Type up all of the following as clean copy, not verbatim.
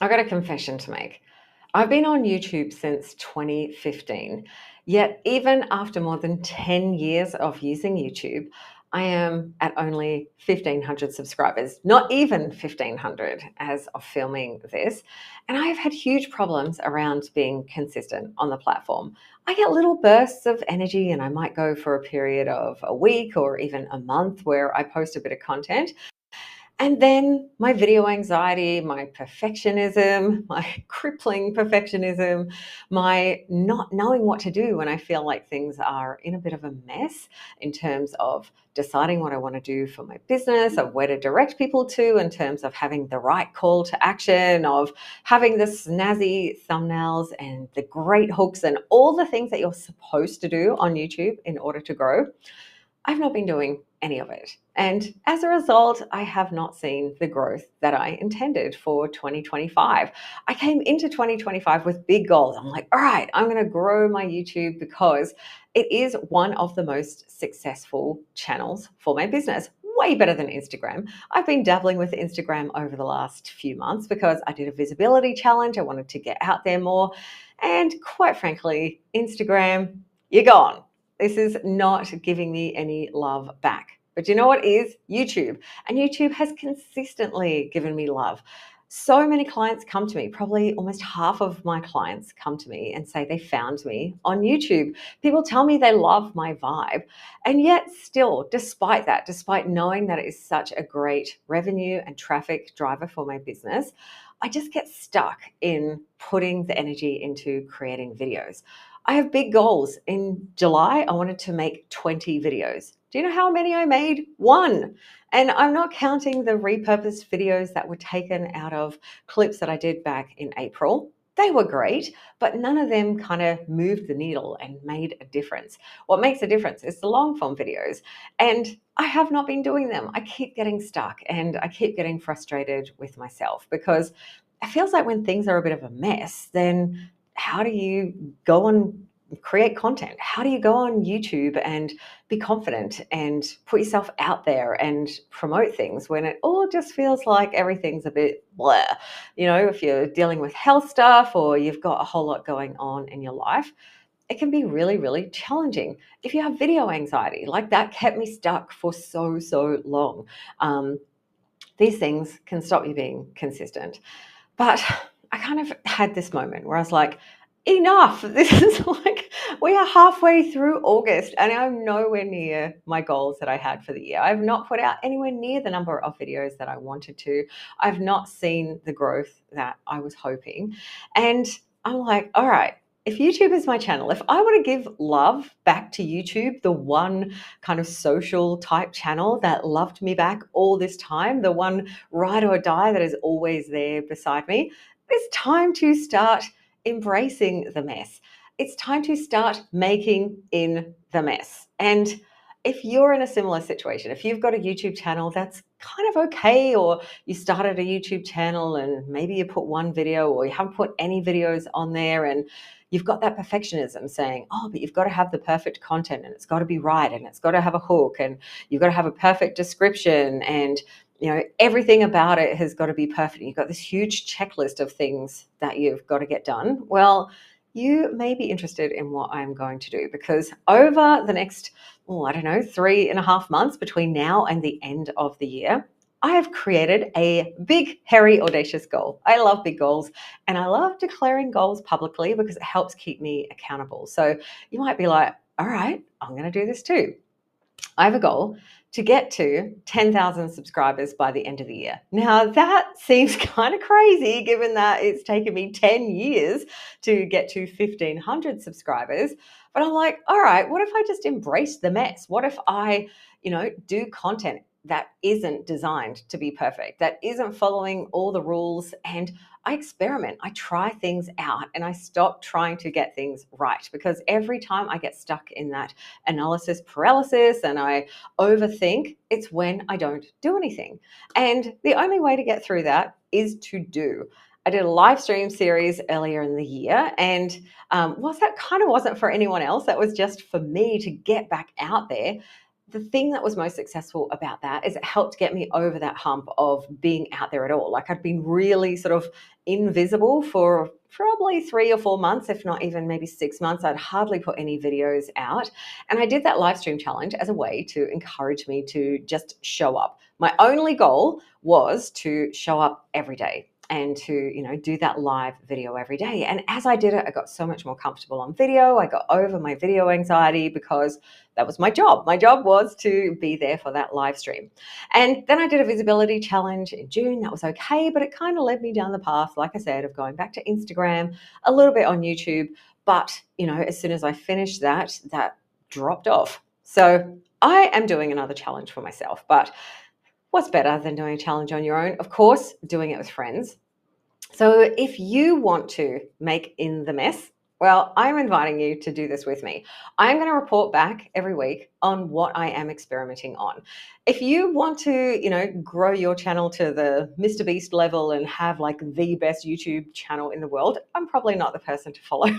I got a confession to make. I've been on YouTube since 2015, yet even after more than 10 years of using YouTube, I am at only 1,500 subscribers, not even 1,500 as of filming this. And I have had huge problems around being consistent on the platform. I get little bursts of energy and I might go for a period of a week or even a month where I post a bit of content. And then my video anxiety, my perfectionism, my crippling perfectionism, my not knowing what to do when I feel like things are in a bit of a mess in terms of deciding what I want to do for my business, of where to direct people to, in terms of having the right call to action, of having the snazzy thumbnails and the great hooks and all the things that you're supposed to do on YouTube in order to grow. I've not been doing any of it. And as a result, I have not seen the growth that I intended for 2025. I came into 2025 with big goals. I'm like, all right, I'm going to grow my YouTube because it is one of the most successful channels for my business. Way better than Instagram. I've been dabbling with Instagram over the last few months because I did a visibility challenge. I wanted to get out there more. And quite frankly, Instagram, you're gone. This is not giving me any love back. But you know what is? YouTube. And YouTube has consistently given me love. So many clients come to me, probably almost half of my clients come to me and say they found me on YouTube. People tell me they love my vibe. And yet still, despite that, despite knowing that it is such a great revenue and traffic driver for my business, I just get stuck in putting the energy into creating videos. I have big goals. In July, I wanted to make 20 videos. Do you know how many I made? One. And I'm not counting the repurposed videos that were taken out of clips that I did back in April. They were great, but none of them kind of moved the needle and made a difference. What makes a difference is the long form videos. And I have not been doing them. I keep getting stuck and I keep getting frustrated with myself because it feels like when things are a bit of a mess, then how do you go and create content? How do you go on YouTube and be confident and put yourself out there and promote things when it all just feels like everything's a bit blah? You know, if you're dealing with health stuff or you've got a whole lot going on in your life, it can be really, really challenging. If you have video anxiety, like that kept me stuck for so long. These things can stop you being consistent. But I kind of had this moment where I was like, enough. This is like, we are halfway through August and I'm nowhere near my goals that I had for the year. I've not put out anywhere near the number of videos that I wanted to. I've not seen the growth that I was hoping. And I'm like, all right, if YouTube is my channel, if I want to give love back to YouTube, the one kind of social type channel that loved me back all this time, the one ride or die that is always there beside me, it's time to start embracing the mess. It's time to start making in the mess. And if you're in a similar situation, if you've got a YouTube channel that's kind of okay, or you started a YouTube channel and maybe you put one video or you haven't put any videos on there and you've got that perfectionism saying, oh, but you've got to have the perfect content and it's got to be right and it's got to have a hook and you've got to have a perfect description and everything about it has got to be perfect. You've got this huge checklist of things that you've got to get done. Well, you may be interested in what I'm going to do because over the next, 3.5 months between now and the end of the year, I have created a big, hairy, audacious goal. I love big goals and I love declaring goals publicly because it helps keep me accountable. So you might be like, all right, I'm going to do this too. I have a goal to get to 10,000 subscribers by the end of the year. Now, that seems kind of crazy given that it's taken me 10 years to get to 1,500 subscribers. But I'm like, all right, what if I just embrace the mess? What if I, do content that isn't designed to be perfect, that isn't following all the rules, and I experiment, I try things out, and I stop trying to get things right because every time I get stuck in that analysis paralysis and I overthink, it's when I don't do anything. And the only way to get through that is to do. I did a live stream series earlier in the year, and whilst that kind of wasn't for anyone else, that was just for me to get back out there. The thing that was most successful about that is it helped get me over that hump of being out there at all. Like I'd been really sort of invisible for probably 3 or 4 months, if not even maybe 6 months. I'd hardly put any videos out. And I did that live stream challenge as a way to encourage me to just show up. My only goal was to show up every day and to, do that live video every day. And as I did it, I got so much more comfortable on video. I got over my video anxiety because that was my job. My job was to be there for that live stream. And then I did a visibility challenge in June. That was okay, but it kind of led me down the path, like I said, of going back to Instagram, a little bit on YouTube. But, as soon as I finished that dropped off. So I am doing another challenge for myself. But what's better than doing a challenge on your own? Of course, doing it with friends. So if you want to make in the mess, well, I'm inviting you to do this with me. I'm going to report back every week on what I am experimenting on. If you want to, grow your channel to the Mr. Beast level and have like the best YouTube channel in the world, I'm probably not the person to follow.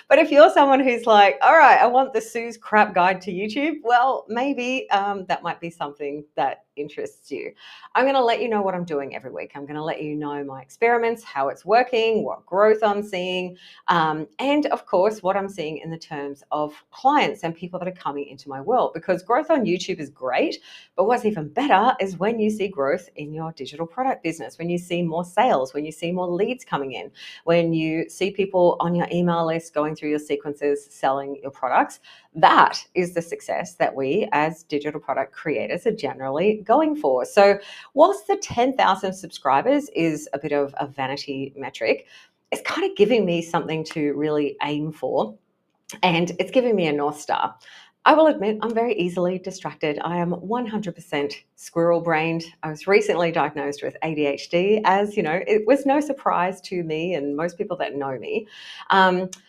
But if you're someone who's like, all right, I want the Sue's crap guide to YouTube, well, maybe that might be something that interests you. I'm going to let you know what I'm doing every week. I'm going to let you know my experiments, how it's working, what growth I'm seeing, and of course, what I'm seeing in the terms of clients and people that are coming into my world. Because growth on YouTube is great, but what's even better is when you see growth in your digital product business, when you see more sales, when you see more leads coming in, when you see people on your email list going through your sequences, selling your products. That is the success that we as digital product creators are generally going for. So whilst the 10,000 subscribers is a bit of a vanity metric, it's kind of giving me something to really aim for, and it's giving me a North Star. I will admit I'm very easily distracted. I am 100% squirrel brained. I was recently diagnosed with ADHD, as it was no surprise to me and most people that know me.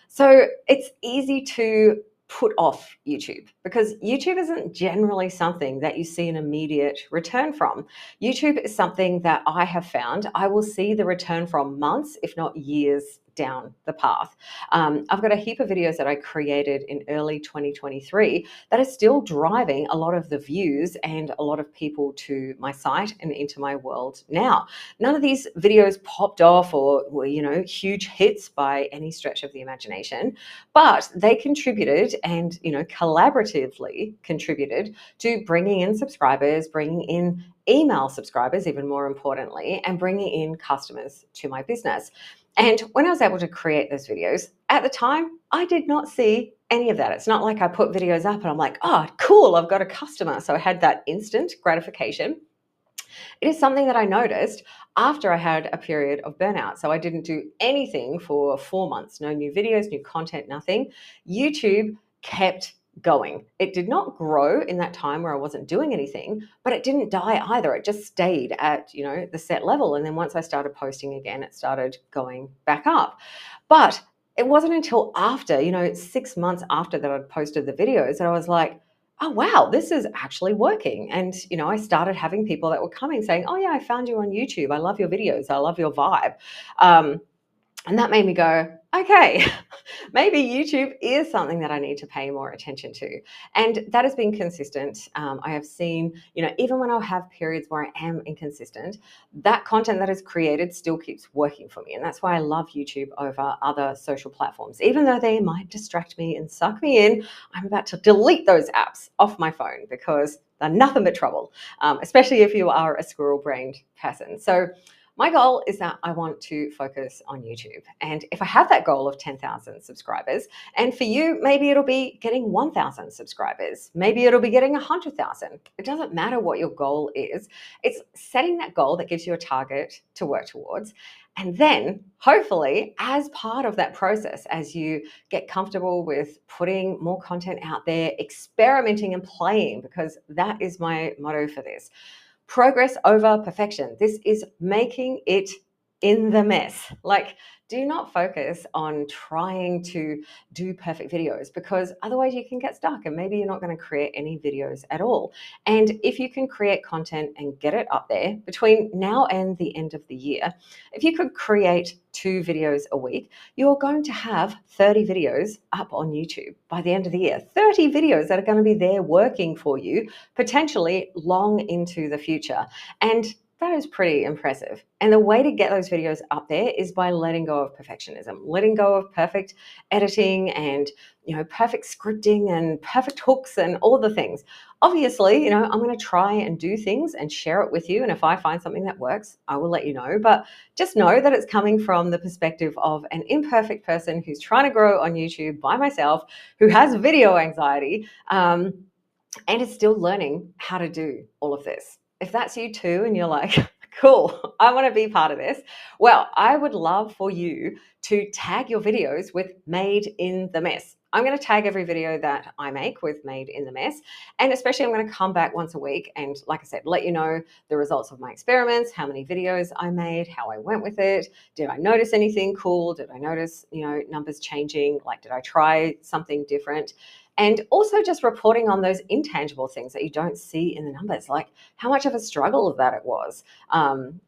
So it's easy to put off YouTube because YouTube isn't generally something that you see an immediate return from. YouTube is something that I have found I will see the return from months, if not years down the path. I've got a heap of videos that I created in early 2023 that are still driving a lot of the views and a lot of people to my site and into my world now. None of these videos popped off or were, huge hits by any stretch of the imagination, but they contributed and, collaboratively contributed to bringing in subscribers, bringing in email subscribers, even more importantly, and bringing in customers to my business. And when I was able to create those videos, at the time, I did not see any of that. It's not like I put videos up and I'm like, oh, cool, I've got a customer. So I had that instant gratification. It is something that I noticed after I had a period of burnout. So I didn't do anything for 4 months, no new videos, new content, nothing. YouTube kept going. It did not grow in that time where I wasn't doing anything, but it didn't die either. It just stayed at, the set level. And then once I started posting again, it started going back up. But it wasn't until after, 6 months after that I'd posted the videos that I was like, oh, wow, this is actually working. And, I started having people that were coming saying, oh yeah, I found you on YouTube. I love your videos. I love your vibe. And that made me go, okay, maybe YouTube is something that I need to pay more attention to. And that has been consistent. I have seen, even when I have periods where I am inconsistent, that content that is created still keeps working for me. And that's why I love YouTube over other social platforms. Even though they might distract me and suck me in, I'm about to delete those apps off my phone because they're nothing but trouble, especially if you are a squirrel-brained person. So my goal is that I want to focus on YouTube. And if I have that goal of 10,000 subscribers, and for you, maybe it'll be getting 1,000 subscribers. Maybe it'll be getting 100,000. It doesn't matter what your goal is. It's setting that goal that gives you a target to work towards. And then hopefully, as part of that process, as you get comfortable with putting more content out there, experimenting and playing, because that is my motto for this. Progress over perfection. This is making it in the mess. Like, do not focus on trying to do perfect videos because otherwise you can get stuck and maybe you're not going to create any videos at all. And if you can create content and get it up there between now and the end of the year, if you could create 2 videos a week, you're going to have 30 videos up on YouTube by the end of the year. 30 videos that are going to be there working for you, potentially long into the future. And that is pretty impressive. And the way to get those videos up there is by letting go of perfectionism, letting go of perfect editing and, perfect scripting and perfect hooks and all the things. Obviously, I'm going to try and do things and share it with you. And if I find something that works, I will let you know. But just know that it's coming from the perspective of an imperfect person who's trying to grow on YouTube by myself, who has video anxiety, and is still learning how to do all of this. If that's you too, and you're like, cool, I want to be part of this, well, I would love for you to tag your videos with Made in the Mess. I'm going to tag every video that I make with Made in the Mess. And especially I'm going to come back once a week and, like I said, let you know the results of my experiments, how many videos I made, how I went with it. Did I notice anything cool? Did I notice, numbers changing? Like, did I try something different? And also just reporting on those intangible things that you don't see in the numbers, like how much of a struggle that it was,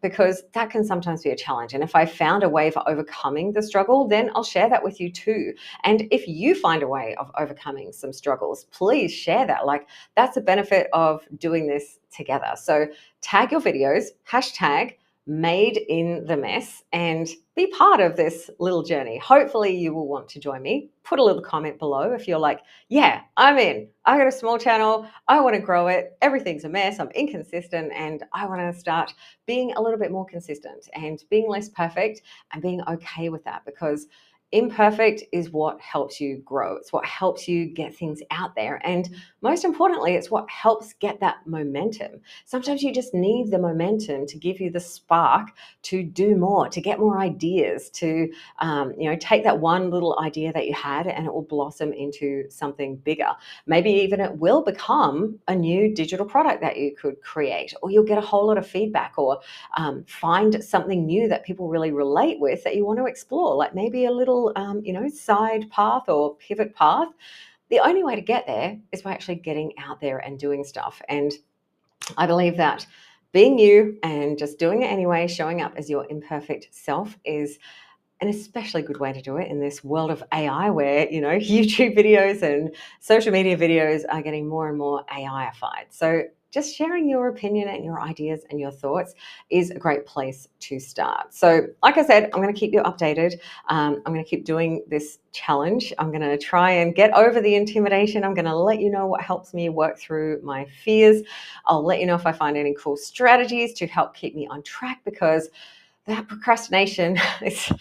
because that can sometimes be a challenge. And if I found a way for overcoming the struggle, then I'll share that with you too. And if you find a way of overcoming some struggles, please share that. Like, that's the benefit of doing this together. So tag your videos, hashtag Made in the Mess, and be part of this little journey. Hopefully you will want to join me. Put a little comment below if you're like, yeah, I'm in. I got a small channel. I want to grow it. Everything's a mess. I'm inconsistent and I want to start being a little bit more consistent and being less perfect and being okay with that, because imperfect is what helps you grow. It's what helps you get things out there. And most importantly, it's what helps get that momentum. Sometimes you just need the momentum to give you the spark to do more, to get more ideas, to take that one little idea that you had and it will blossom into something bigger. Maybe even it will become a new digital product that you could create, or you'll get a whole lot of feedback, or find something new that people really relate with that you want to explore, like maybe a little side path or pivot path. The only way to get there is by actually getting out there and doing stuff. And I believe that being you and just doing it anyway, showing up as your imperfect self, is an especially good way to do it in this world of AI where, YouTube videos and social media videos are getting more and more AI-ified. So just sharing your opinion and your ideas and your thoughts is a great place to start. So like I said, I'm going to keep you updated. I'm going to keep doing this challenge. I'm going to try and get over the intimidation. I'm going to let you know what helps me work through my fears. I'll let you know if I find any cool strategies to help keep me on track, because that procrastination is,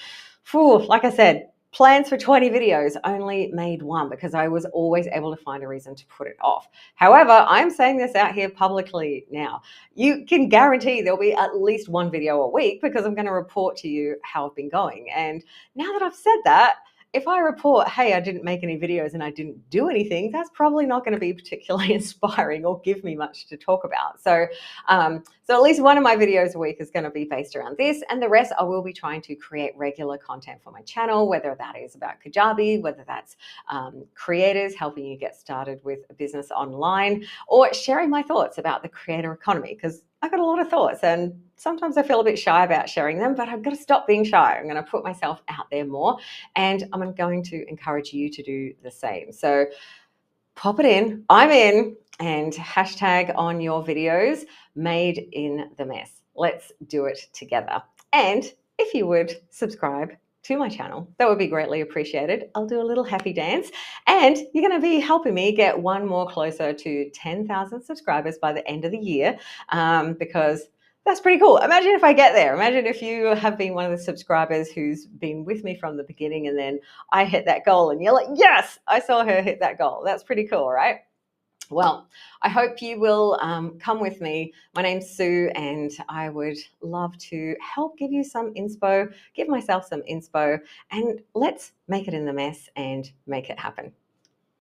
like I said, plans for 20 videos, only made one because I was always able to find a reason to put it off. However, I'm saying this out here publicly now. You can guarantee there'll be at least one video a week, because I'm going to report to you how I've been going. And now that I've said that, if I report, hey, I didn't make any videos and I didn't do anything, that's probably not going to be particularly inspiring or give me much to talk about. So at least one of my videos a week is going to be based around this, and the rest I will be trying to create regular content for my channel, whether that is about Kajabi, whether that's creators, helping you get started with a business online, or sharing my thoughts about the creator economy, because I've got a lot of thoughts and sometimes I feel a bit shy about sharing them, but I've got to stop being shy. I'm going to put myself out there more, and I'm going to encourage you to do the same. So pop it in, I'm in, and hashtag on your videos, Made in the Mess. Let's do it together. And if you would subscribe to my channel, that would be greatly appreciated. I'll do a little happy dance, and you're going to be helping me get one more closer to 10,000 subscribers by the end of the year, because that's pretty cool. Imagine if I get there. Imagine if you have been one of the subscribers who's been with me from the beginning, and then I hit that goal and you're like, yes, I saw her hit that goal. That's pretty cool, right? Well, I hope you will come with me. My name's Sue, and I would love to help give you some inspo, give myself some inspo, and let's make it in the mess and make it happen.